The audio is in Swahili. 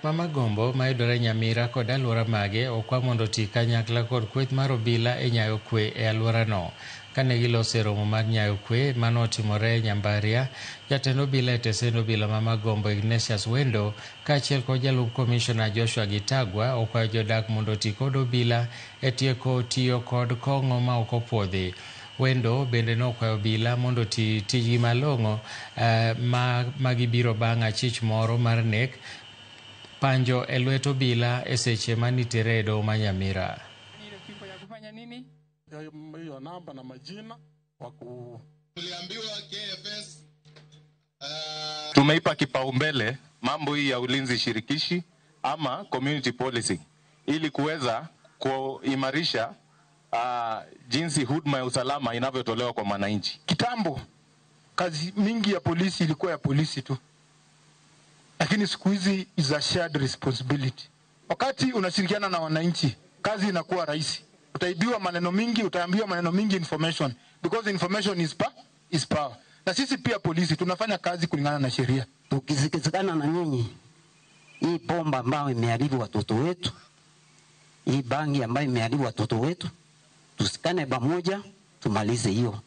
Mama Gombo mayudore Nyamira kod aluora mage okwa mondo tii kanyakla kod kweth mar obila e nyayo kwe e aluorano. Kane gilose romo mar nyayo kwe manotimore Nyambaria, jatend obila e tesend obila Mama Gombo Ignatius Wendo kaachiel kod jalup komishona Joshua Gitagwa okwayo jodak mondo tii kod obila e tieko tiyo kod kong'o ma ok opuodhi. Wendo bende nokwayo obila mondo tii tijgi malong'o ma gibiro bang' achich moro mar nek panjo e lwet obila e seche manitere e doho ma Nyamira. Hiyo namba na majina tuliambiwa KFS tumeipa kipaumbele mambo hii ya ulinzi shirikishi ama community policy ili kuweza kuimarisha jinsi huduma ya usalama inavyotolewa kwa wananchi. Kitambo kazi mingi ya polisi ilikuwa ya polisi tu, lakini siku hizi is a shared responsibility. Wakati unashirikiana na wananchi, kazi inakuwa rahisi. Utaibiwa maneno mingi, utaambiwa maneno mingi information, because information is power. Na sisi pia polisi tunafanya kazi kulingana na sheria. Tukisikizana na nyinyi, hii pomba ambayo imeharibu watoto wetu, hii bangi ambayo imeharibu watoto wetu, tusikane pamoja tumalize hiyo.